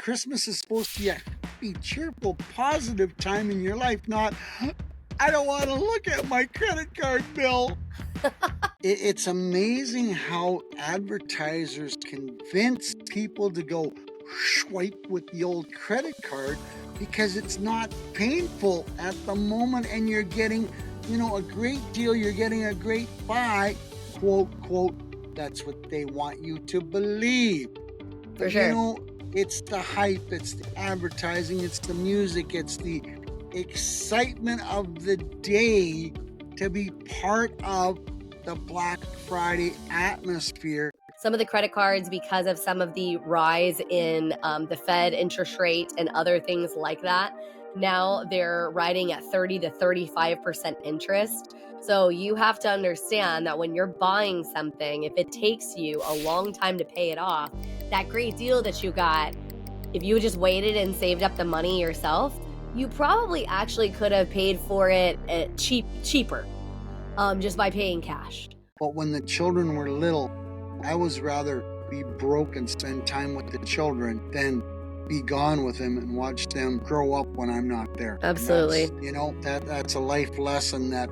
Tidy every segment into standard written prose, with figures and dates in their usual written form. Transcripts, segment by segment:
Christmas is supposed to be a happy, cheerful, positive time in your life, not, I don't want to look at my credit card bill. It's amazing how advertisers convince people to go swipe with the old credit card because it's not painful at the moment and you're getting, a great deal, you're getting a great buy, quote, that's what they want you to believe. For sure. It's the hype, it's the advertising, it's the music, it's the excitement of the day to be part of the Black Friday atmosphere. Some of the credit cards, because of some of the rise in the Fed interest rate and other things like that, now they're riding at 30 to 35% interest. So you have to understand that when you're buying something, if it takes you a long time to pay it off, that great deal that you got, if you just waited and saved up the money yourself, you probably actually could have paid for it cheaper just by paying cash. But when the children were little, I was rather be broke and spend time with the children than be gone with them and watch them grow up when I'm not there. Absolutely. That's a life lesson that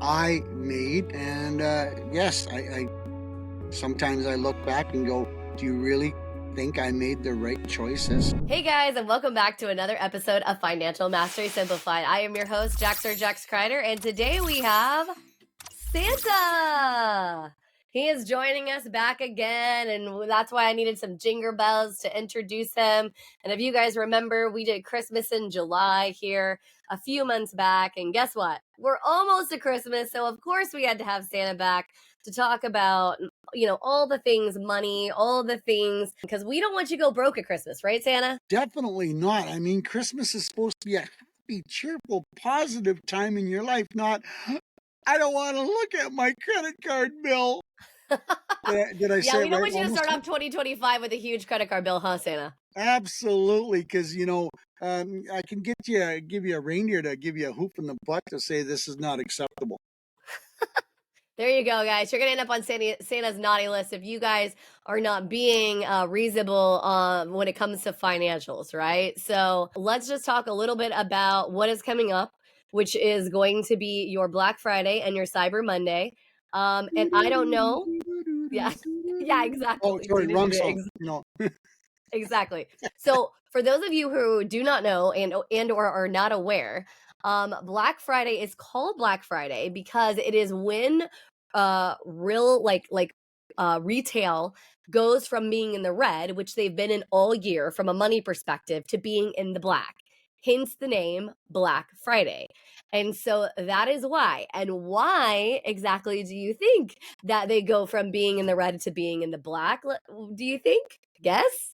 I made. And yes, I sometimes I look back and go, do you really think I made the right choices? Hey guys, and welcome back to another episode of Financial Mastery Simplified. I am your host, Jax Crider, and today we have Santa. He is joining us back again, and that's why I needed some jingle bells to introduce him. And if you guys remember, we did Christmas in July here a few months back, and guess what? We're almost to Christmas, so of course we had to have Santa back to talk about, all the things, money, all the things, because we don't want you to go broke at Christmas, right, Santa? Definitely not. I mean, Christmas is supposed to be a happy, cheerful, positive time in your life, not, I don't want to look at my credit card bill. Did I say Yeah, we don't right? want you to start off 2025 with a huge credit card bill, huh, Santa? Absolutely, because I can give you a reindeer to give you a hoop in the butt to say this is not acceptable. There you go, guys. You're going to end up on Santa's naughty list if you guys are not being reasonable when it comes to financials, right? So let's just talk a little bit about what is coming up, which is going to be your Black Friday and your Cyber Monday. And I don't know. Yeah, yeah, exactly. Oh, sorry, wrong song. Exactly. So for those of you who do not know and or are not aware, Black Friday is called Black Friday because it is when real retail goes from being in the red, which they've been in all year from a money perspective, to being in the black. Hence the name Black Friday. And so that is why. And why exactly do you think that they go from being in the red to being in the black? Do you think? Guess?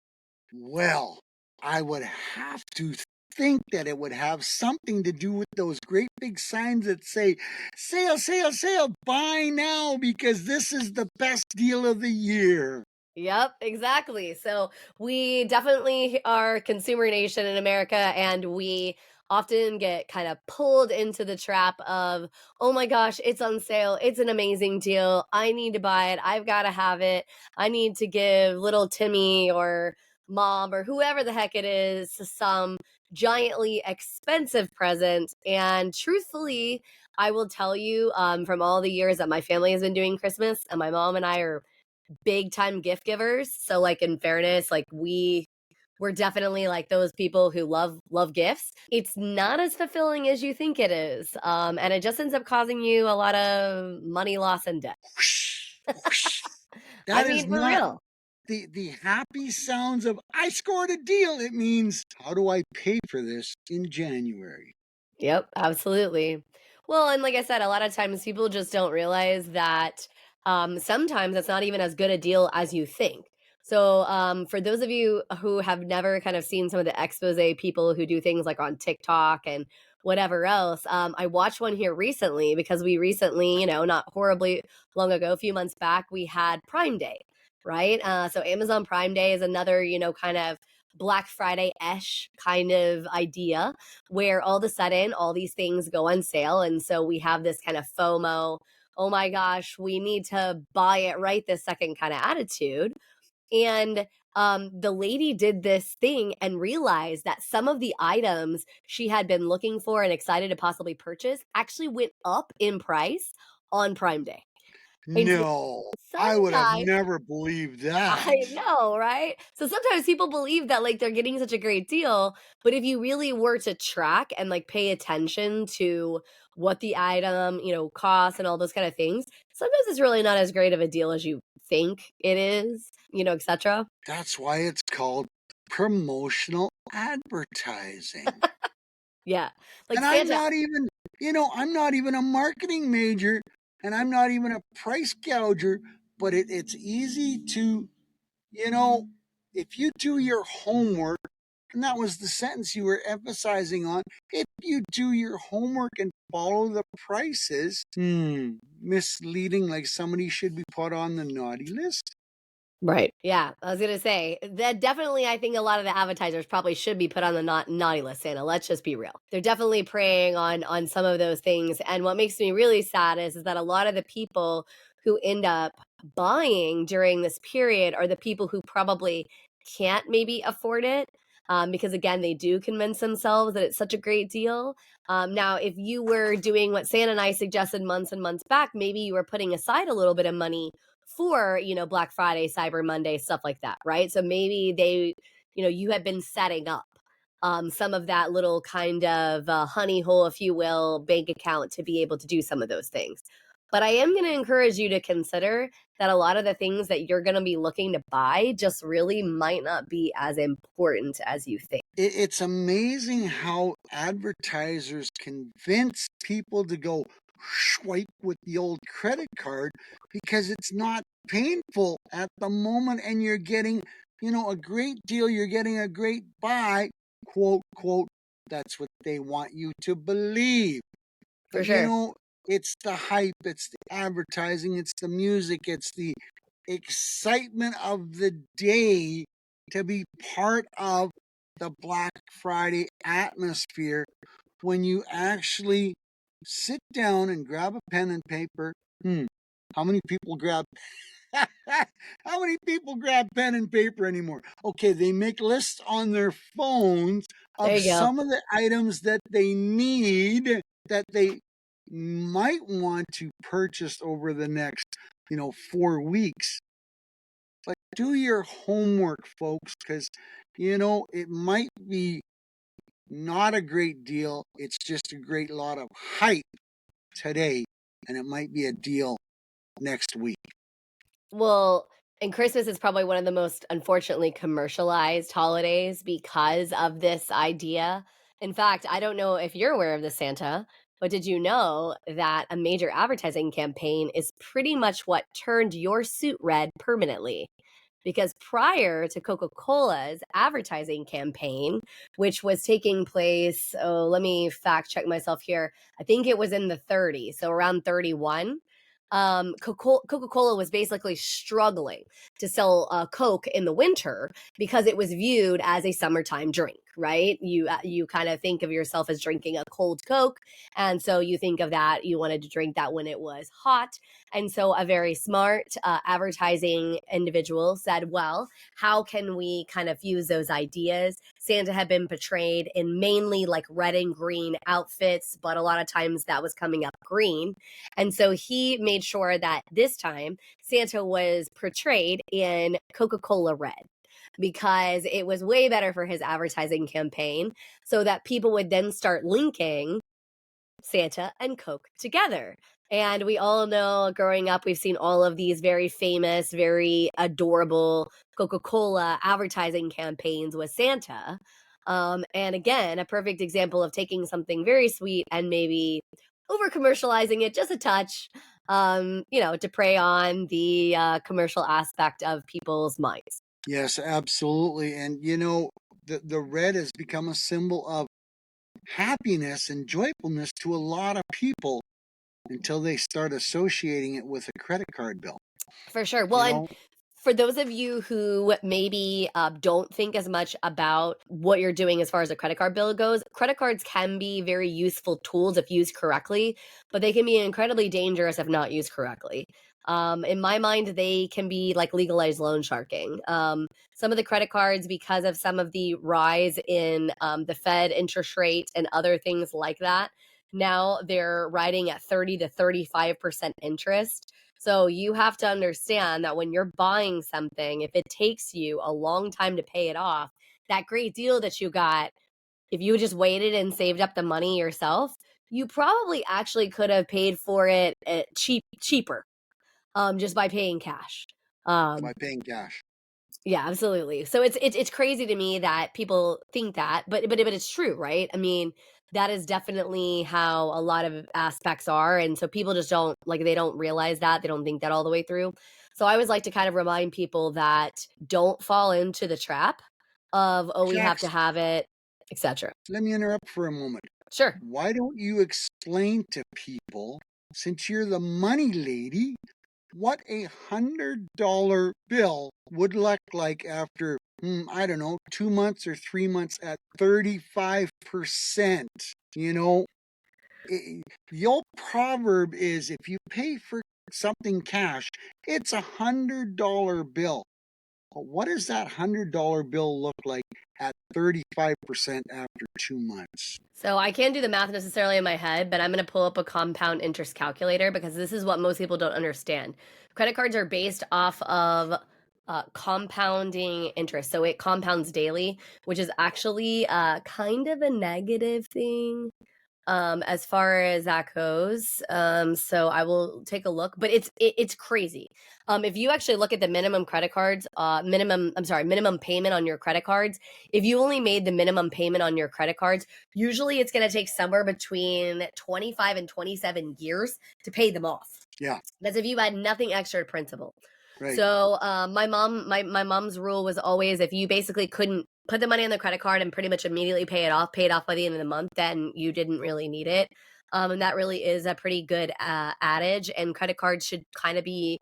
Well, I would have to think that it would have something to do with those great big signs that say, sale, sale, sale, buy now because this is the best deal of the year. Yep, exactly. So we definitely are consumer nation in America, and we often get kind of pulled into the trap of, oh my gosh, it's on sale. It's an amazing deal. I need to buy it. I've got to have it. I need to give little Timmy or mom or whoever the heck it is some giantly expensive present. And truthfully, I will tell you from all the years that my family has been doing Christmas, and my mom and I are big time gift givers. So in fairness, we're definitely those people who love gifts. It's not as fulfilling as you think it is. And it just ends up causing you a lot of money loss and debt. That is for not real. the happy sounds of I scored a deal. It means, how do I pay for this in January? Yep, absolutely. Well, and like I said, a lot of times people just don't realize that sometimes it's not even as good a deal as you think. So for those of you who have never kind of seen some of the expose people who do things like on TikTok and whatever else, I watched one here recently because we recently, not horribly long ago, a few months back, we had Prime Day, right? So Amazon Prime Day is another, kind of Black Friday-ish kind of idea where all of a sudden all these things go on sale. And so we have this kind of FOMO, oh my gosh, we need to buy it right this second kind of attitude. And The lady did this thing and realized that some of the items she had been looking for and excited to possibly purchase actually went up in price on Prime Day. And so No, I would have sometimes never believed that. I know, right? So sometimes people believe that like they're getting such a great deal, but if you really were to track and like pay attention to what the item, costs and all those kind of things, sometimes it's really not as great of a deal as you think it is, etc. That's why it's called promotional advertising. Yeah. Like And I'm Santa. not even, I'm not even a marketing major and I'm not even a price gouger, but it's easy to, you know, if you do your homework, and that was the sentence you were emphasizing on, if you do your homework and follow the prices, misleading, like somebody should be put on the naughty list. Right. Yeah, I was gonna say that definitely. I think a lot of the advertisers probably should be put on the naughty list. Santa. Let's just be real. They're definitely preying on some of those things. And what makes me really sad is that a lot of the people who end up buying during this period are the people who probably can't maybe afford it. Because again, they do convince themselves that it's such a great deal. Now, if you were doing what Santa and I suggested months and months back, maybe you were putting aside a little bit of money for, Black Friday, Cyber Monday, stuff like that, right? So maybe you had been setting up some of that little kind of honey hole, if you will, bank account to be able to do some of those things. But I am going to encourage you to consider that a lot of the things that you're going to be looking to buy just really might not be as important as you think. It's amazing how advertisers convince people to go swipe with the old credit card because it's not painful at the moment and you're getting, a great deal, you're getting a great buy, quote, quote. That's what they want you to believe. For But sure. it's the hype, it's the advertising, it's the music, it's the excitement of the day to be part of the Black Friday atmosphere when you actually sit down and grab a pen and paper. How many people grab how many people grab pen and paper anymore? Okay, they make lists on their phones There of you go. some of the items that they need that they might want to purchase over the next, 4 weeks. But do your homework, folks, because, it might be not a great deal. It's just a great lot of hype today, and it might be a deal next week. Well, and Christmas is probably one of the most unfortunately commercialized holidays because of this idea. In fact, I don't know if you're aware of this, Santa, but did you know that a major advertising campaign is pretty much what turned your suit red permanently? Because prior to Coca-Cola's advertising campaign, which was taking place, oh, let me fact check myself here. I think it was in the 30s, so around 31. Coca-Cola was basically struggling to sell Coke in the winter because it was viewed as a summertime drink, right? You kind of think of yourself as drinking a cold Coke, and so you think of that. You wanted to drink that when it was hot, and so a very smart advertising individual said, well, how can we kind of fuse those ideas? Santa had been portrayed in mainly like red and green outfits, but a lot of times that was coming up green. And so he made sure that this time Santa was portrayed in Coca Cola Red because it was way better for his advertising campaign so that people would then start linking Santa and Coke together. And we all know growing up, we've seen all of these very famous, very adorable Coca Cola advertising campaigns with Santa. And again, a perfect example of taking something very sweet and maybe over commercializing it just a touch, to prey on the commercial aspect of people's minds. Yes, absolutely. And the red has become a symbol of happiness and joyfulness to a lot of people until they start associating it with a credit card bill. For sure. Well, You and know, for those of you who maybe don't think as much about what you're doing as far as a credit card bill goes, credit cards can be very useful tools if used correctly, but they can be incredibly dangerous if not used correctly. In my mind, they can be like legalized loan sharking. Some of the credit cards, because of some of the rise in the Fed interest rate and other things like that, now they're riding at 30 to 35% interest. So you have to understand that when you're buying something, if it takes you a long time to pay it off, that great deal that you got, if you just waited and saved up the money yourself, you probably actually could have paid for it at cheaper, just by paying cash. By Um, paying cash. yeah, absolutely. So it's crazy to me that people think that, but it's true, right? I mean, that is definitely how a lot of aspects are, and so people just don't like they don't realize that, they don't think that all the way through. So I always like to kind of remind people that don't fall into the trap of, oh, we have to Jax, have it, etc. let me interrupt for a moment. Sure. Why don't you explain to people, since you're the money lady, what $100 bill would look like after, I don't know, 2 months or 3 months at 35%? You know, the old proverb is if you pay for something cash, it's $100 bill. But what does that $100 bill look like at 35% after 2 months? So I can't do the math necessarily in my head, but I'm going to pull up a compound interest calculator because this is what most people don't understand. Credit cards are based off of compounding interest. So it compounds daily, which is actually kind of a negative thing, as far as that goes. So I will take a look, but it's crazy. If you actually look at the minimum credit cards, minimum payment on your credit cards, if you only made the minimum payment on your credit cards, usually it's going to take somewhere between 25 and 27 years to pay them off. Yeah, That's if you had nothing extra to principal. right. So my mom's rule was always, if you basically couldn't put the money on the credit card and pretty much immediately pay it off by the end of the month, then you didn't really need it. And that really is a pretty good adage. And credit cards should kind of be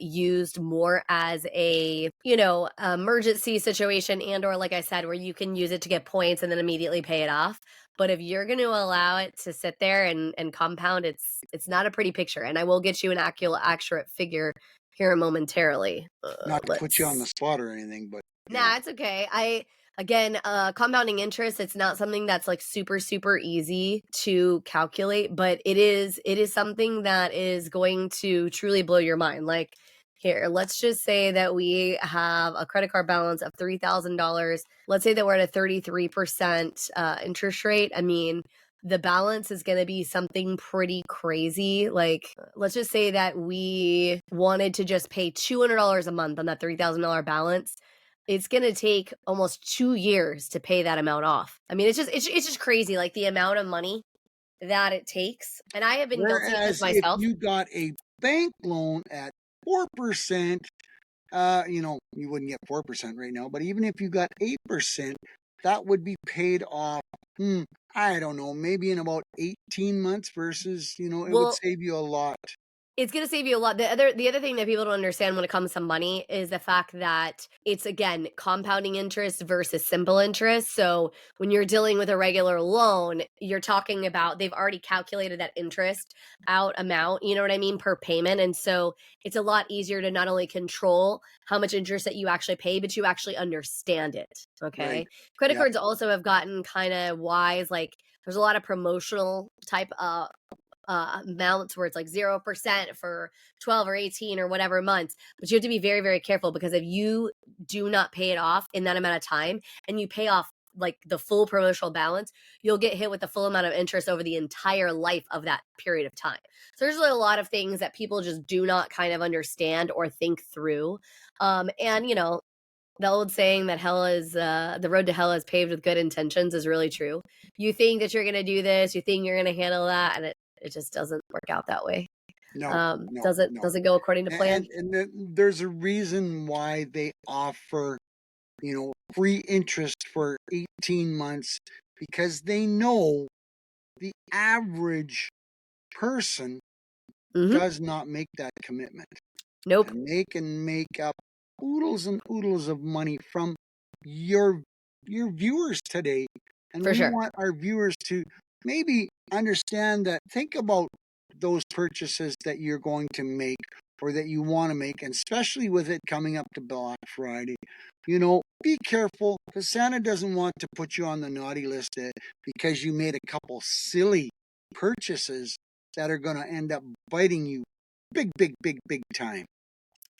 used more as a, emergency situation, and or like I said, where you can use it to get points and then immediately pay it off. But if you're going to allow it to sit there and compound, it's not a pretty picture. And I will get you an accurate figure here momentarily. Not to put you on the Let's spot or anything, but yeah. Nah, it's okay. Compounding interest, it's not something that's like super, super easy to calculate, but it is something that is going to truly blow your mind. Like, here, let's just say that we have a credit card balance of $3,000. Let's say that we're at a 33% interest rate. I mean, the balance is going to be something pretty crazy. Like, let's just say that we wanted to just pay $200 a month on that $3,000 balance. It's gonna take almost 2 years to pay that amount off. I mean, it's just crazy, like, the amount of money that it takes, and I have been guilty of this Whereas if myself. you got a bank loan at 4%, you wouldn't get 4% right now, but even if you got 8%, that would be paid off, I don't know, maybe in about 18 months versus, it would Well, save you a lot. it's gonna save you a lot. The other thing that people don't understand when it comes to money is the fact that it's, again, compounding interest versus simple interest. So when you're dealing with a regular loan, you're talking about they've already calculated that interest out amount, you know what I mean, per payment. And so it's a lot easier to not only control how much interest that you actually pay, but you actually understand it. Right. Okay. Credit Yeah. cards also have gotten kind of wise, like there's a lot of promotional type amounts where it's like 0% for 12 or 18 or whatever months. But you have to be very, very careful, because if you do not pay it off in that amount of time and you pay off like the full promotional balance, you'll get hit with the full amount of interest over the entire life of that period of time. So there's really a lot of things that people just do not kind of understand or think through. And the old saying that hell is the road to hell is paved with good intentions is really true. You think that you're going to do this, you think you're going to handle that, and it just doesn't work out that way. No, no, Doesn't no. doesn't go according to plan. There's a reason why they offer, free interest for 18 months, because they know the average person Mhm. does not make that commitment. Nope, And they can make up oodles and oodles of money from your viewers today. And for we sure. want our viewers to maybe understand that. Think about those purchases that you're going to make. or that you want to make, and especially with it coming up to Black Friday, be careful because Santa doesn't want to put you on the naughty list because you made a couple silly purchases that are going to end up biting you big, big, big, big time.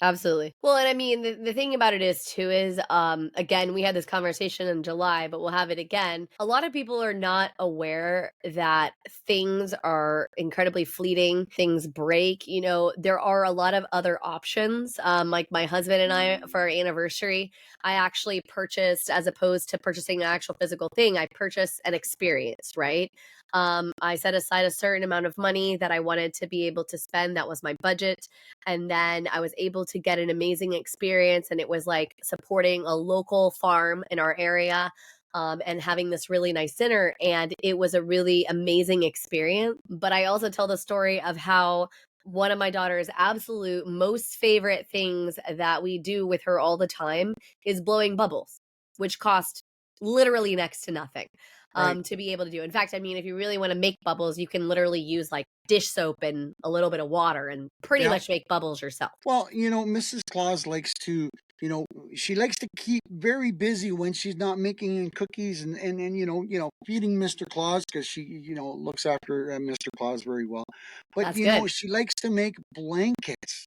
Absolutely. Well, and I mean, the thing about it is too is, again, we had this conversation in July, but we'll have it again. A lot of people are not aware that things are incredibly fleeting. Things break. There are a lot of other options. Like my husband and I, for our anniversary, I actually purchased, as opposed to purchasing an actual physical thing, I purchased an experience, right? I set aside a certain amount of money that I wanted to be able to spend. That was my budget. And then I was able to get an amazing experience. And it was like supporting a local farm in our area, and having this really nice dinner. And it was a really amazing experience. But I also tell the story of how one of my daughter's absolute most favorite things that we do with her all the time is blowing bubbles, which cost literally next to nothing, Right. to be able to do. In fact, I mean, if you really want to make bubbles, you can literally use like dish soap and a little bit of water and pretty Yeah. much make bubbles yourself. Well, Mrs. Claus likes to, she likes to keep very busy when she's not making cookies and feeding Mr. Claus because she, looks after Mr. Claus very well. But, That's good. she likes to make blankets.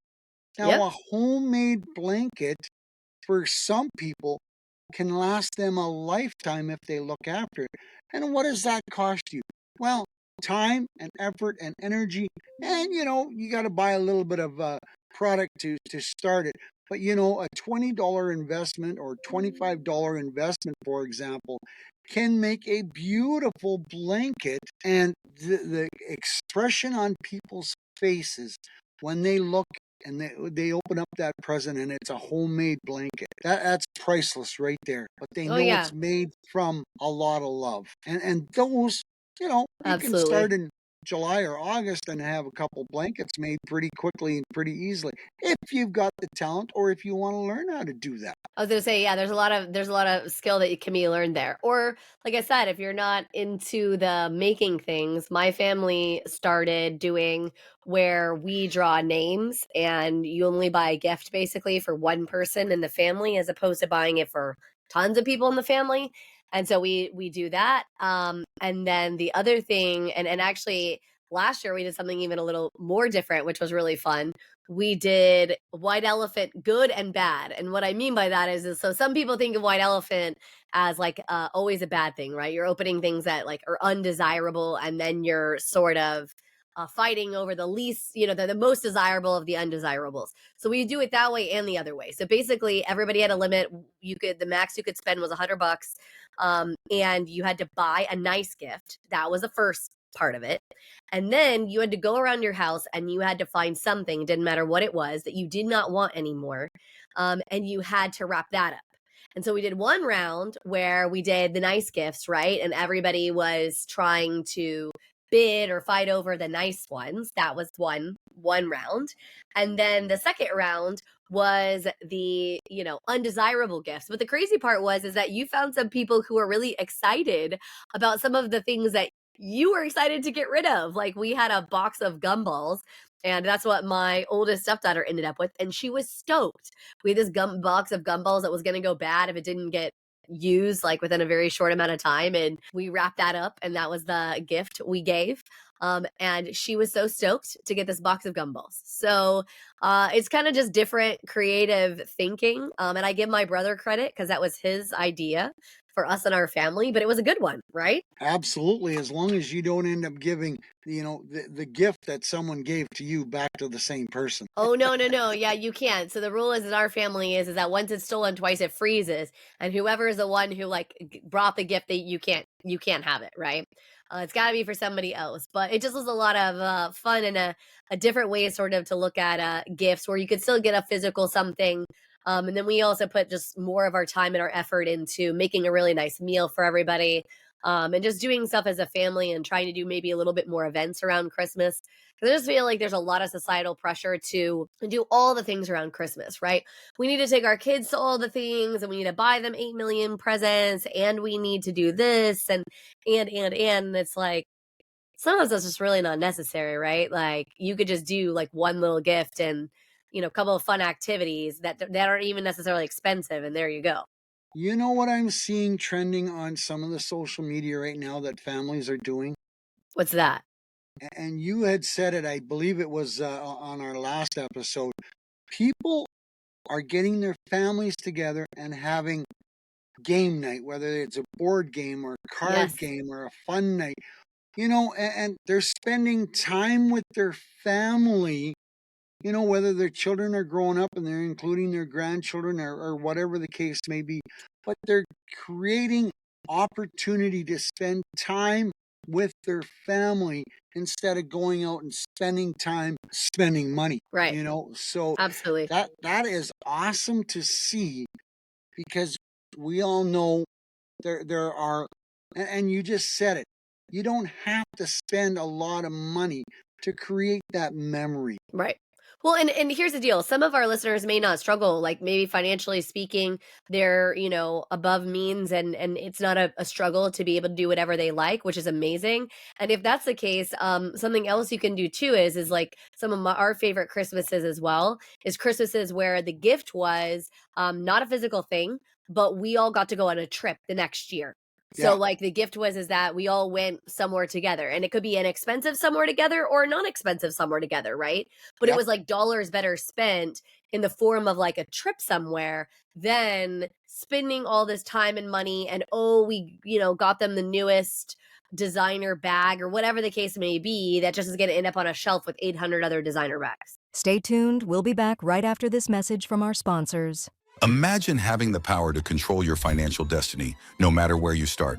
Now, Yep. a homemade blanket for some people can last them a lifetime if they look after it. And what does that cost you? Well, time and effort and energy, and you got to buy a little bit of product to start it. But a $20 investment or $25 investment, for example, can make a beautiful blanket, and the expression on people's faces when they look and they open up that present and it's a homemade blanket. That's priceless right there. But they Oh know yeah, it's made from a lot of love. And those, you can absolutely. start in July or August and have a couple blankets made pretty quickly and pretty easily if you've got the talent or if you want to learn how to do that. I was gonna say, yeah, there's a lot of skill that can be learned there. Or like I said, if you're not into the making things, my family started doing where we draw names and you only buy a gift basically for one person in the family as opposed to buying it for tons of people in the family. And so we do that. And then the other thing, and actually last year we did something even a little more different, which was really fun. We did white elephant good and bad. And what I mean by that is so some people think of white elephant as like always a bad thing, right? You're opening things that like are undesirable and then you're sort of fighting over the least, the most desirable of the undesirables. So we do it that way and the other way. So basically everybody had a limit. The max you could spend was $100. And you had to buy a nice gift. That was the first part of it. And then you had to go around your house and you had to find something, didn't matter what it was, that you did not want anymore. And you had to wrap that up. And so we did one round where we did the nice gifts, right? And everybody was trying to bid or fight over the nice ones. That was one round. And then the second round was the, undesirable gifts. But the crazy part was is that you found some people who were really excited about some of the things that you were excited to get rid of. Like we had a box of gumballs, and that's what my oldest stepdaughter ended up with, and she was stoked. We had this box of gumballs that was going to go bad if it didn't get used like within a very short amount of time, and we wrapped that up, and that was the gift we gave. And she was so stoked to get this box of gumballs. So it's kind of just different creative thinking. And I give my brother credit because that was his idea for us and our family, but it was a good one, right? Absolutely, as long as you don't end up giving, the gift that someone gave to you back to the same person. Oh, no, no, no. Yeah, you can't. So the rule is in our family is that once it's stolen, twice it freezes, and whoever is the one who like brought the gift, that you can't have it, right? It's got to be for somebody else. But it just was a lot of fun and a different way, sort of, to look at gifts where you could still get a physical something. And then we also put just more of our time and our effort into making a really nice meal for everybody. And just doing stuff as a family and trying to do maybe a little bit more events around Christmas. Because I just feel like there's a lot of societal pressure to do all the things around Christmas, right? We need to take our kids to all the things and we need to buy them 8 million presents and we need to do this and it's like sometimes that's just really not necessary, right? Like you could just do like one little gift and couple of fun activities that aren't even necessarily expensive, and there you go. You know what I'm seeing trending on some of the social media right now that families are doing? What's that? And you had said it, I believe it was on our last episode. People are getting their families together and having game night, whether it's a board game or a card Yes. game or a fun night, and they're spending time with their family, whether their children are growing up and they're including their grandchildren or whatever the case may be, but they're creating opportunity to spend time with their family instead of going out and spending time spending money, Right. so Absolutely. that is awesome to see because we all know there are, and you just said it, you don't have to spend a lot of money to create that memory. Right. Well, and here's the deal. Some of our listeners may not struggle, like maybe financially speaking, they're, above means, and it's not a struggle to be able to do whatever they like, which is amazing. And if that's the case, something else you can do too is like some of our favorite Christmases as well, is Christmases where the gift was not a physical thing, but we all got to go on a trip the next year. So Yeah, like the gift was is that we all went somewhere together, and it could be an expensive somewhere together or non-expensive somewhere together, right? But it yeah. was like dollars better spent in the form of like a trip somewhere than spending all this time and money, and oh, we, got them the newest designer bag or whatever the case may be that just is going to end up on a shelf with 800 other designer bags. Stay tuned. We'll be back right after this message from our sponsors. Imagine having the power to control your financial destiny, no matter where you start.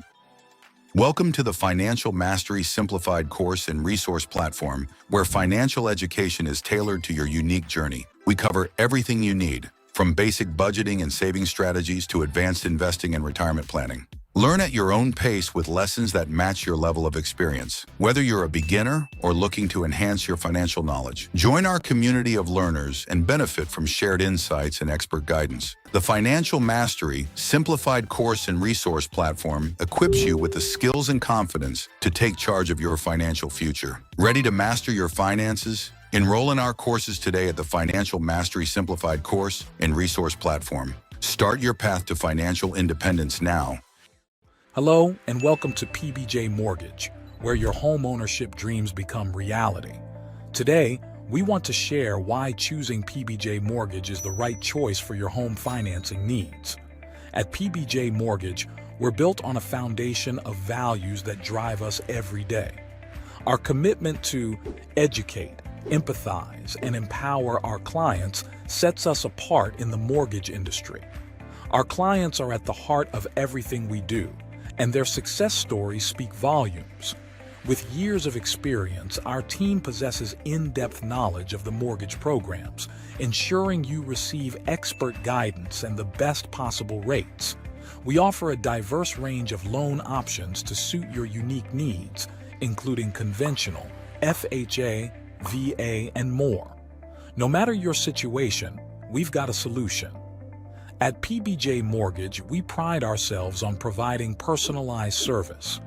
Welcome to the Financial Mastery Simplified course and resource platform, where financial education is tailored to your unique journey. We cover everything you need, from basic budgeting and saving strategies to advanced investing and retirement planning. Learn at your own pace with lessons that match your level of experience. Whether you're a beginner or looking to enhance your financial knowledge, join our community of learners and benefit from shared insights and expert guidance. The Financial Mastery Simplified course and resource platform equips you with the skills and confidence to take charge of your financial future. Ready to master your finances? Enroll in our courses today at the Financial Mastery Simplified course and resource platform. Start your path to financial independence now. Hello, and welcome to PBJ Mortgage, where your home ownership dreams become reality. Today, we want to share why choosing PBJ Mortgage is the right choice for your home financing needs. At PBJ Mortgage, we're built on a foundation of values that drive us every day. Our commitment to educate, empathize, and empower our clients sets us apart in the mortgage industry. Our clients are at the heart of everything we do, and their success stories speak volumes. With years of experience, our team possesses in-depth knowledge of the mortgage programs, ensuring you receive expert guidance and the best possible rates. We offer a diverse range of loan options to suit your unique needs, including conventional, FHA, VA, and more. No matter your situation, we've got a solution. At PBJ Mortgage, we pride ourselves on providing personalized service.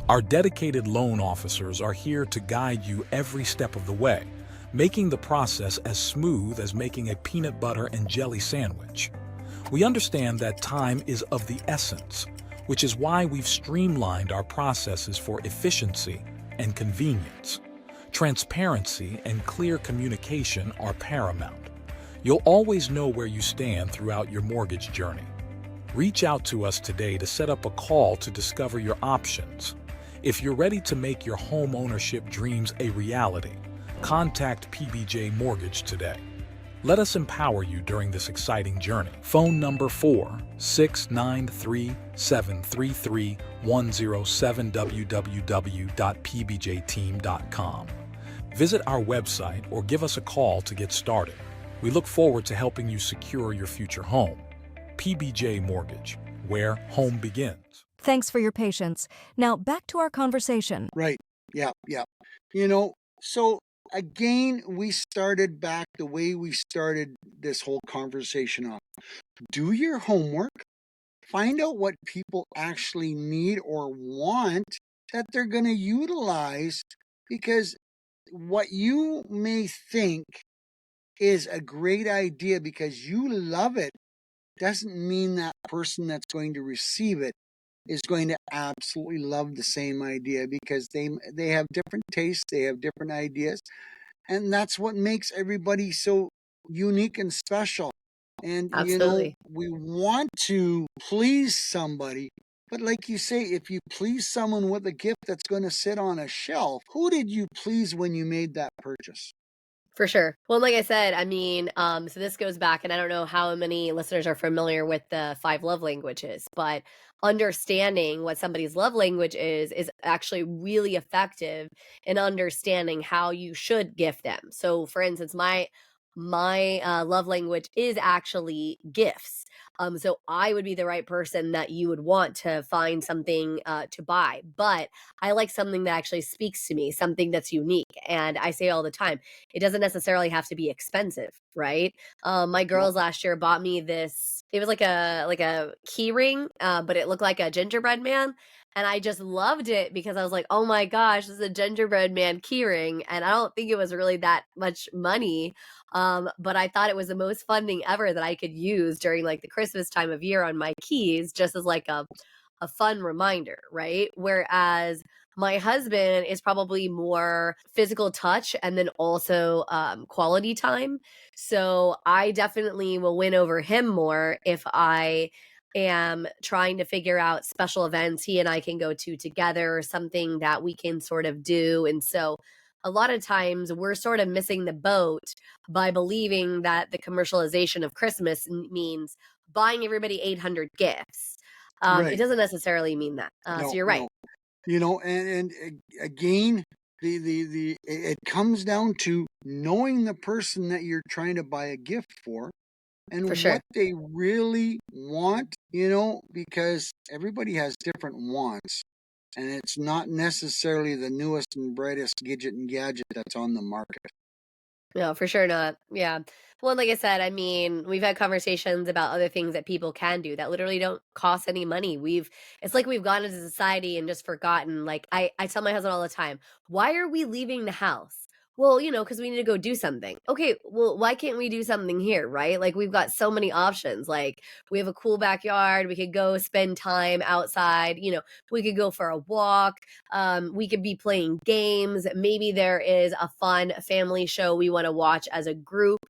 Our dedicated loan officers are here to guide you every step of the way, making the process as smooth as making a peanut butter and jelly sandwich. We understand that time is of the essence, which is why we've streamlined our processes for efficiency and convenience. Transparency and clear communication are paramount. You'll always know where you stand throughout your mortgage journey. Reach out to us today to set up a call to discover your options. If you're ready to make your home ownership dreams a reality, contact PBJ Mortgage today. Let us empower you during this exciting journey. Phone number 4-693-733-107 www.pbjteam.com. Visit our website or give us a call to get started. We look forward to helping you secure your future home. PBJ Mortgage, where home begins. Thanks for your patience. Now back to our conversation. Right. Yeah, yeah. So again, we started back the way we started this whole conversation off. Do your homework, find out what people actually need or want that they're going to utilize, because what you may think is a great idea because you love it doesn't mean that person that's going to receive it is going to absolutely love the same idea because they have different tastes, they have different ideas, and that's what makes everybody so unique and special. And Absolutely. we want to please somebody, but like you say, if you please someone with a gift that's going to sit on a shelf, who did you please when you made that purchase? For sure. Well, like I said, I mean, so this goes back, and I don't know how many listeners are familiar with the five love languages, but understanding what somebody's love language is actually really effective in understanding how you should gift them. So, for instance, my love language is actually gifts. So I would be the right person that you would want to find something to buy, but I like something that actually speaks to me, something that's unique. And I say all the time, it doesn't necessarily have to be expensive, right? My No, girls last year bought me this. It was like a key ring, but it looked like a gingerbread man, and I just loved it because I was like, "Oh my gosh, this is a gingerbread man key ring," and I don't think it was really that much money, but I thought it was the most fun thing ever that I could use during like the Christmas time of year on my keys, just as like a fun reminder, right? Whereas my husband is probably more physical touch and then also quality time. So I definitely will win over him more if I am trying to figure out special events he and I can go to together, or something that we can sort of do. And so a lot of times we're sort of missing the boat by believing that the commercialization of Christmas means buying everybody 800 gifts. It right. doesn't necessarily mean that. So No, you're right. no. Again, it comes down to knowing the person that you're trying to buy a gift for For and what sure. they really want, because everybody has different wants. And it's not necessarily the newest and brightest gadget and gadget that's on the market. No, for sure not. Yeah. Well, like I said, I mean, we've had conversations about other things that people can do that literally don't cost any money. It's like we've gone into society and just forgotten. Like I tell my husband all the time, why are we leaving the house? Well, because we need to go do something. Okay, well, why can't we do something here, right? Like we've got so many options. Like we have a cool backyard. We could go spend time outside. We could go for a walk. We could be playing games. Maybe there is a fun family show we want to watch as a group,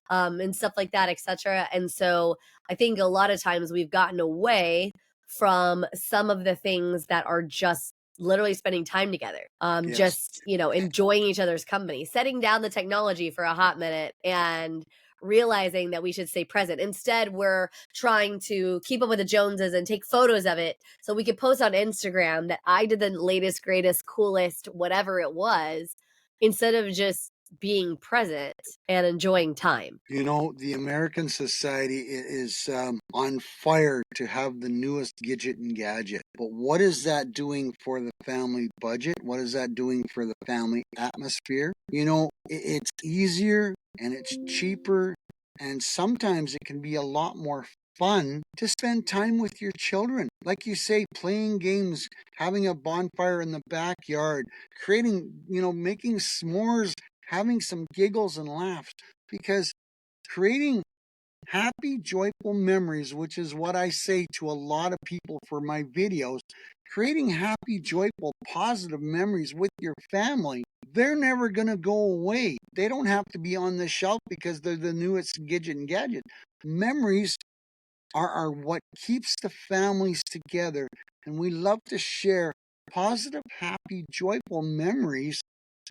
and stuff like that, etc. And so I think a lot of times we've gotten away from some of the things that are just literally spending time together, Yes. just enjoying each other's company, setting down the technology for a hot minute, and realizing that we should stay present. Instead, we're trying to keep up with the Joneses and take photos of it so we could post on Instagram that I did the latest, greatest, coolest, whatever it was, instead of just being present and enjoying time. The American society is on fire to have the newest gadget and gadget. But what is that doing for the family budget? What is that doing for the family atmosphere? It's easier and it's cheaper, and sometimes it can be a lot more fun to spend time with your children. Like you say, playing games, having a bonfire in the backyard, creating, making s'mores, having some giggles and laughs, because creating happy, joyful memories, which is what I say to a lot of people for my videos, creating happy, joyful, positive memories with your family, they're never going to go away. They don't have to be on the shelf because they're the newest gadget and gadget. Memories are what keeps the families together. And we love to share positive, happy, joyful memories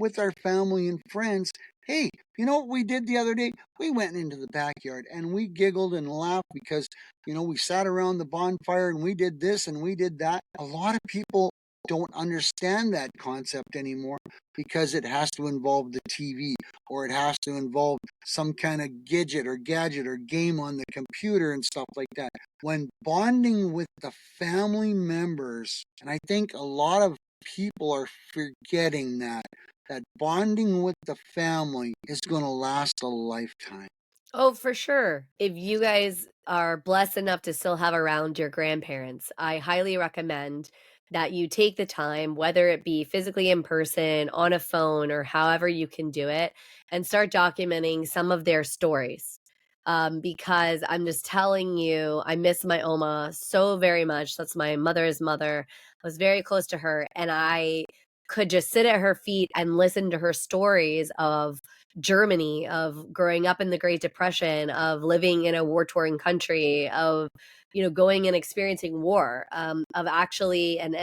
with our family and friends. Hey, you know what we did the other day? We went into the backyard and we giggled and laughed because, we sat around the bonfire and we did this and we did that. A lot of people don't understand that concept anymore because it has to involve the TV, or it has to involve some kind of gadget or game on the computer and stuff like that. When bonding with the family members, and I think a lot of people are forgetting that bonding with the family is going to last a lifetime. Oh, for sure. If you guys are blessed enough to still have around your grandparents, I highly recommend that you take the time, whether it be physically in person, on a phone, or however you can do it, and start documenting some of their stories. Because I'm just telling you, I miss my Oma so very much. That's my mother's mother. I was very close to her, and I could just sit at her feet and listen to her stories of Germany, of growing up in the Great Depression, of living in a war-torn country, of going and experiencing war, of actually, and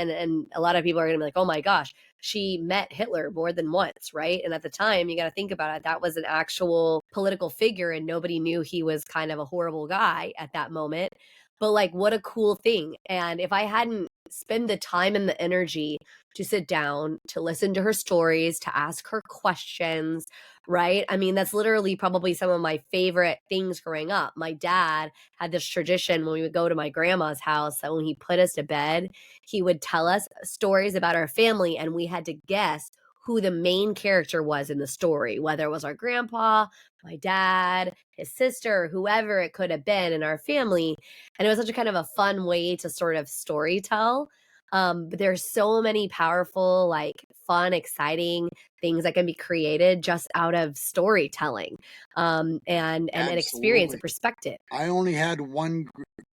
a lot of people are gonna be like, oh my gosh, she met Hitler more than once, right? And at the time, you got to think about it, that was an actual political figure, and nobody knew he was kind of a horrible guy at that moment. But like, what a cool thing. And if I hadn't spent the time and the energy to sit down, to listen to her stories, to ask her questions, right? I mean, that's literally probably some of my favorite things growing up. My dad had this tradition when we would go to my grandma's house that when he put us to bed, he would tell us stories about our family, and we had to guess who the main character was in the story, whether it was our grandpa, my dad, his sister, whoever it could have been in our family. And it was such a kind of a fun way to sort of story tell. But there's so many powerful, like fun, exciting things that can be created just out of storytelling, and experience and Absolutely. perspective. I only had one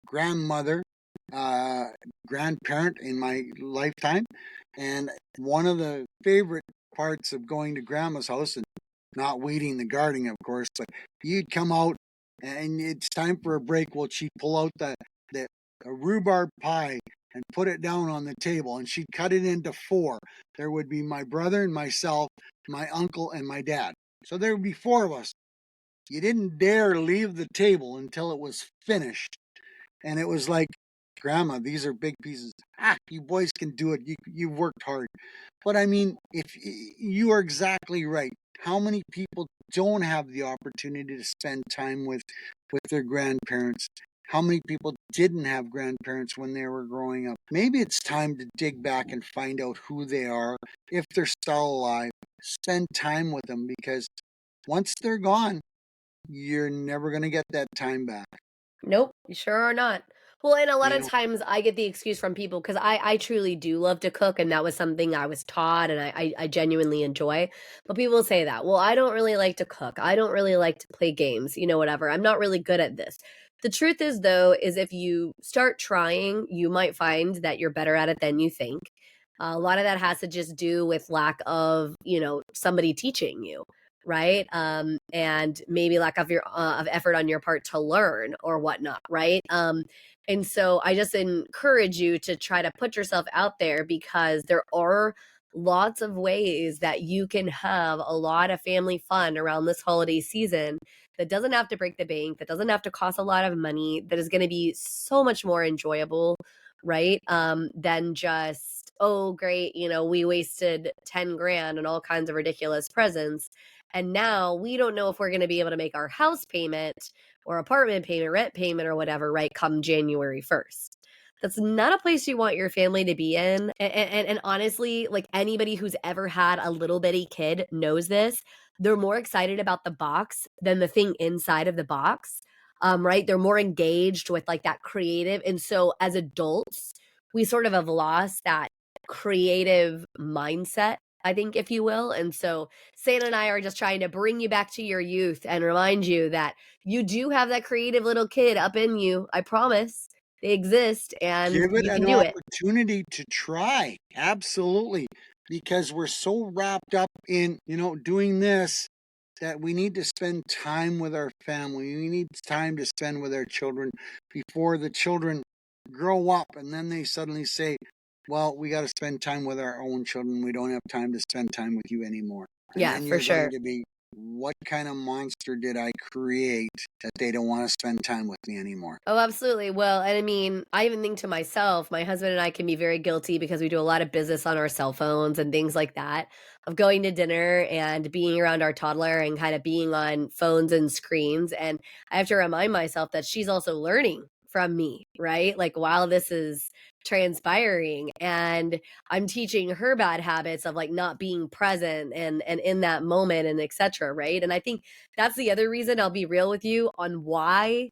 grandmother, uh, grandparent in my lifetime, and one of the favorite parts of going to grandma's house and not weeding the garden, of course, but you'd come out and it's time for a break. Well, she'd pull out the a rhubarb pie and put it down on the table, and she'd cut it into four. There would be my brother and myself, my uncle, and my dad. So there would be four of us. You didn't dare leave the table until it was finished. And it was like, Grandma, these are big pieces. You boys can do it. You've worked hard. But I mean, if you are exactly right. How many people don't have the opportunity to spend time with their grandparents? How many people didn't have grandparents when they were growing up? Maybe it's time to dig back and find out who they are, if they're still alive. Spend time with them, because once they're gone, you're never going to get that time back. Nope, you sure are not. Well, and a lot You of know, times I get the excuse from people because I truly do love to cook, and that was something I was taught, and I genuinely enjoy. But people say that, well, I don't really like to cook. I don't really like to play games, whatever. I'm not really good at this. The truth is, though, is if you start trying, you might find that you're better at it than you think. A lot of that has to just do with lack of, somebody teaching you, right? And maybe lack of of effort on your part to learn or whatnot, right? And so I just encourage you to try to put yourself out there, because there are lots of ways that you can have a lot of family fun around this holiday season that doesn't have to break the bank, that doesn't have to cost a lot of money, that is going to be so much more enjoyable, right? Than just, oh, great, we wasted 10 grand on all kinds of ridiculous presents. And now we don't know if we're going to be able to make our house payment or apartment payment, rent payment, or whatever, right, come January 1st. That's not a place you want your family to be in. And honestly, like anybody who's ever had a little bitty kid knows this. They're more excited about the box than the thing inside of the box. Right? They're more engaged with like that creative. And so as adults, we sort of have lost that creative mindset, I think, if you will. And so Santa and I are just trying to bring you back to your youth and remind you that you do have that creative little kid up in you. I promise they exist and give it you can an do it. opportunity to try. Absolutely. Because we're so wrapped up in, doing this, that we need to spend time with our family. We need time to spend with our children before the children grow up and then they suddenly say, well, we got to spend time with our own children. We don't have time to spend time with you anymore. And Yeah, then for you're going sure. to be, what kind of monster did I create that they don't want to spend time with me anymore? Oh, absolutely. Well, and I mean, I even think to myself, my husband and I can be very guilty because we do a lot of business on our cell phones and things like that, of going to dinner and being around our toddler and kind of being on phones and screens. And I have to remind myself that she's also learning from me, right? Like while this is transpiring, and I'm teaching her bad habits of like not being present and in that moment and etc. Right. And I think that's the other reason, I'll be real with you, on why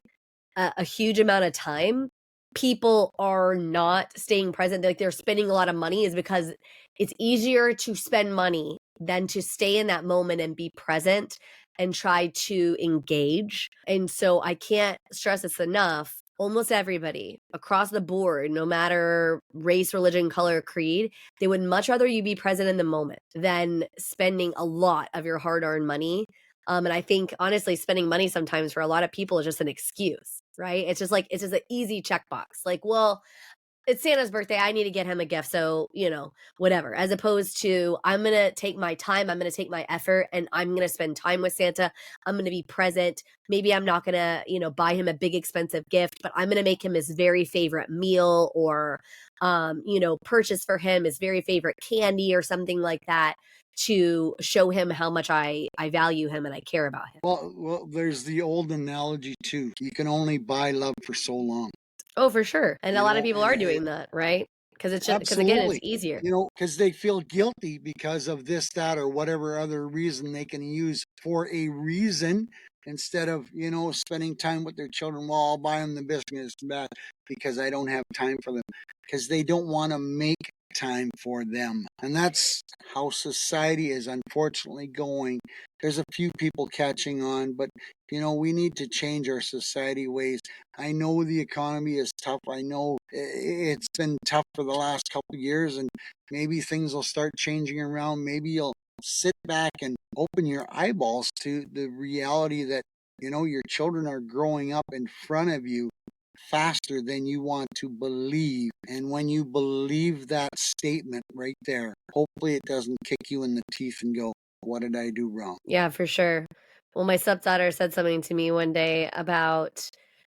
a huge amount of time people are not staying present, like they're spending a lot of money, is because it's easier to spend money than to stay in that moment and be present and try to engage. And so I can't stress this enough. Almost everybody across the board, no matter race, religion, color, creed, they would much rather you be present in the moment than spending a lot of your hard earned money. And I think honestly, spending money sometimes for a lot of people is just an excuse, right? It's just an easy checkbox. Like, well, it's Santa's birthday. I need to get him a gift. So, whatever. As opposed to, I'm going to take my time, I'm going to take my effort, and I'm going to spend time with Santa. I'm going to be present. Maybe I'm not going to, buy him a big expensive gift, but I'm going to make him his very favorite meal or, purchase for him his very favorite candy or something like that to show him how much I value him and I care about him. Well, there's the old analogy too. You can only buy love for so long. Oh, for sure. And a You lot of know, people and are doing that, right? Because it's just because again, it's absolutely. easier. Because they feel guilty because of this, that, or whatever other reason they can use for a reason instead of, spending time with their children. Well, I'll buy them the business back because I don't have time for them. Because they don't want to make time for them. And that's how society is unfortunately going. There's a few people catching on, but we need to change our society ways. I know the economy is tough. I know it's been tough for the last couple of years, and maybe things will start changing around. Maybe you'll sit back and open your eyeballs to the reality that, your children are growing up in front of you faster than you want to believe. And when you believe that statement right there, hopefully it doesn't kick you in the teeth and go, what did I do wrong? Yeah, for sure. Well, my stepdaughter said something to me one day about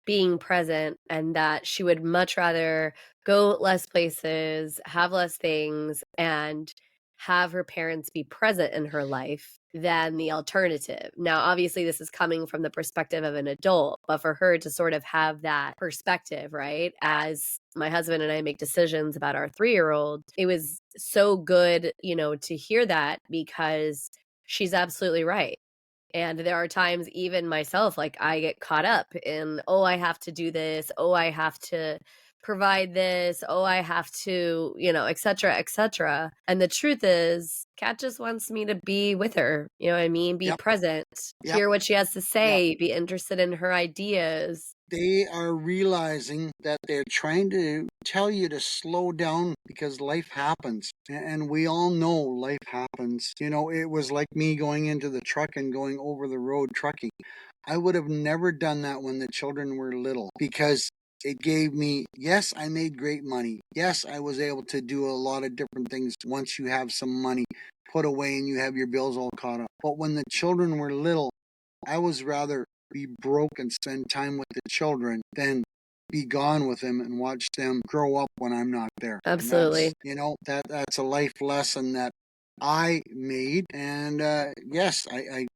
being present and that she would much rather go less places, have less things, and have her parents be present in her life than the alternative. Now, obviously, this is coming from the perspective of an adult, but for her to sort of have that perspective, right? As my husband and I make decisions about our 3-year-old, it was so good, to hear that because she's absolutely right. And there are times even myself, like I get caught up in, oh, I have to do this. Oh, I have to provide this. Oh, I have to, et cetera, et cetera. And the truth is, Kat just wants me to be with her. You know what I mean? Be Yep, present, yep, hear what she has to yep. say, be interested in her ideas. They are realizing that they're trying to tell you to slow down because life happens. And we all know life happens. It was like me going into the truck and going over the road trucking. I would have never done that when the children were little because it gave me, yes, I made great money. Yes, I was able to do a lot of different things once you have some money put away and you have your bills all caught up. But when the children were little, I was rather be broke and spend time with the children than be gone with them and watch them grow up when I'm not there. And Absolutely. that's a life lesson that I made. And yes, I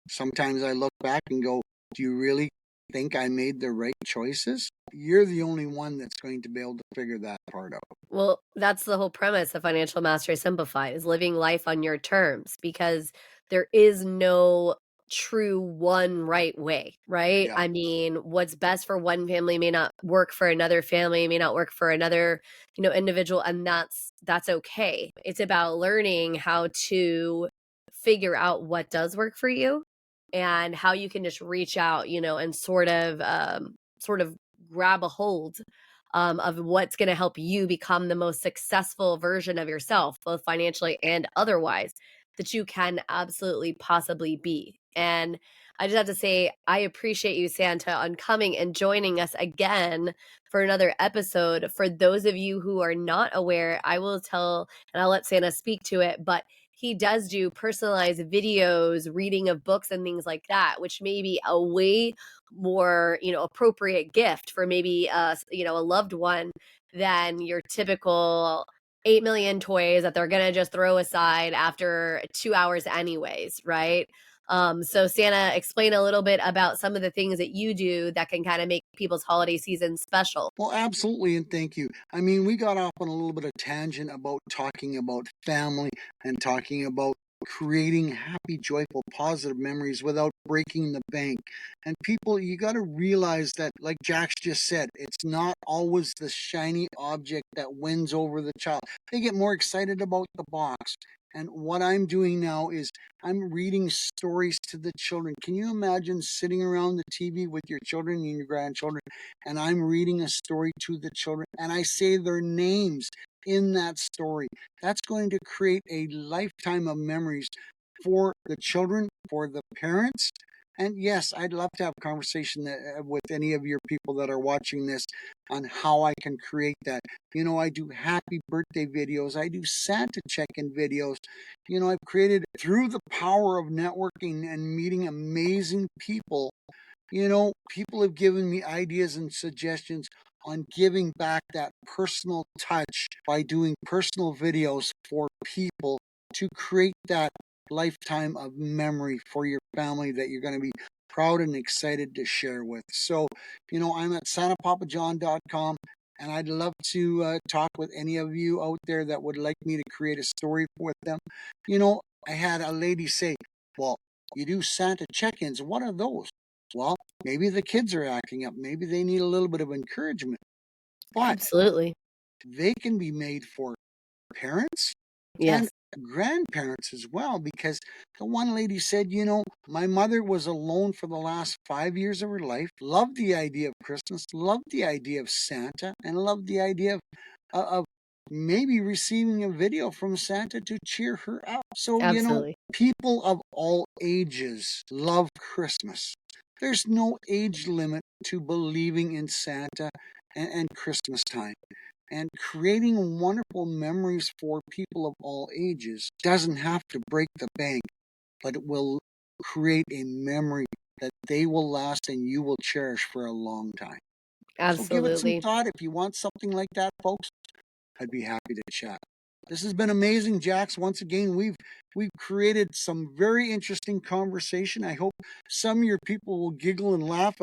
sometimes I look back and go, do you really think I made the right choices? You're the only one that's going to be able to figure that part out. Well, that's the whole premise of Financial Mastery Simplified is living life on your terms because there is no true one right way, right? Yeah. I mean, what's best for one family may not work for another family, may not work for another, individual, and that's okay. It's about learning how to figure out what does work for you and how you can just reach out, and sort of grab a hold of what's going to help you become the most successful version of yourself, both financially and otherwise, that you can absolutely possibly be. And I just have to say, I appreciate you, Santa, on coming and joining us again for another episode. For those of you who are not aware, I will tell and I'll let Santa speak to it, but he does do personalized videos, reading of books, and things like that, which may be a way more appropriate gift for maybe a loved one than your typical 8 million toys that they're gonna just throw aside after 2 hours anyways, right? So Santa, explain a little bit about some of the things that you do that can kind of make people's holiday season special. Well, absolutely, and thank you. I mean, we got off on a little bit of tangent about talking about family and talking about creating happy, joyful, positive memories without breaking the bank. And people, you got to realize that, like Jax just said, it's not always the shiny object that wins over the child. They get more excited about the box. And what I'm doing now is I'm reading stories to the children. Can you imagine sitting around the TV with your children and your grandchildren, and I'm reading a story to the children, and I say their names in that story? That's going to create a lifetime of memories for the children, for the parents. And yes, I'd love to have a conversation with any of your people that are watching this on how I can create that. I do happy birthday videos. I do Santa check-in videos. I've created through the power of networking and meeting amazing people. People have given me ideas and suggestions on giving back that personal touch by doing personal videos for people to create that lifetime of memory for your family that you're going to be proud and excited to share with. So, I'm at santapapajohn.com, and I'd love to talk with any of you out there that would like me to create a story with them. I had a lady say, well, you do Santa check-ins. What are those? Well, maybe the kids are acting up. Maybe they need a little bit of encouragement. But Absolutely. they can be made for parents and Yes. grandparents as well, because the one lady said, my mother was alone for the last 5 years of her life, loved the idea of Christmas, loved the idea of Santa, and loved the idea of maybe receiving a video from Santa to cheer her up. So, Absolutely. people of all ages love Christmas. There's no age limit to believing in Santa and Christmas time. And creating wonderful memories for people of all ages doesn't have to break the bank, but it will create a memory that they will last and you will cherish for a long time. So give it some Absolutely. thought. If you want something like that, folks, I'd be happy to chat. This has been amazing, Jax. Once again, we've created some very interesting conversation. I hope some of your people will giggle and laugh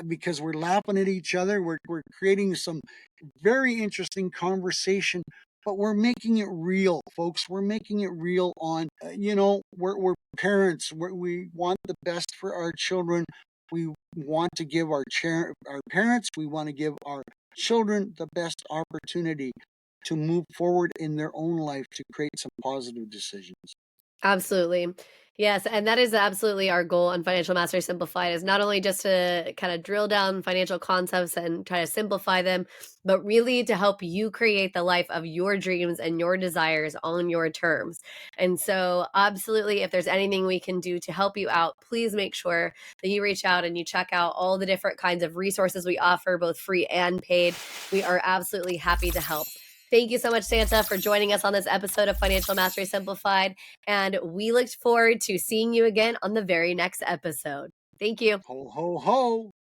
because we're laughing at each other. We're creating some very interesting conversation, but we're making it real, folks. We're making it real on, we're parents. We want the best for our children. We want to give our parents, we want to give our children the best opportunity to move forward in their own life to create some positive decisions. Absolutely. Yes, and that is absolutely our goal on Financial Mastery Simplified is not only just to kind of drill down financial concepts and try to simplify them, but really to help you create the life of your dreams and your desires on your terms. And so, absolutely, if there's anything we can do to help you out, please make sure that you reach out and you check out all the different kinds of resources we offer, both free and paid. We are absolutely happy to help. Thank you so much, Santa, for joining us on this episode of Financial Mastery Simplified. And we look forward to seeing you again on the very next episode. Thank you. Ho, ho, ho.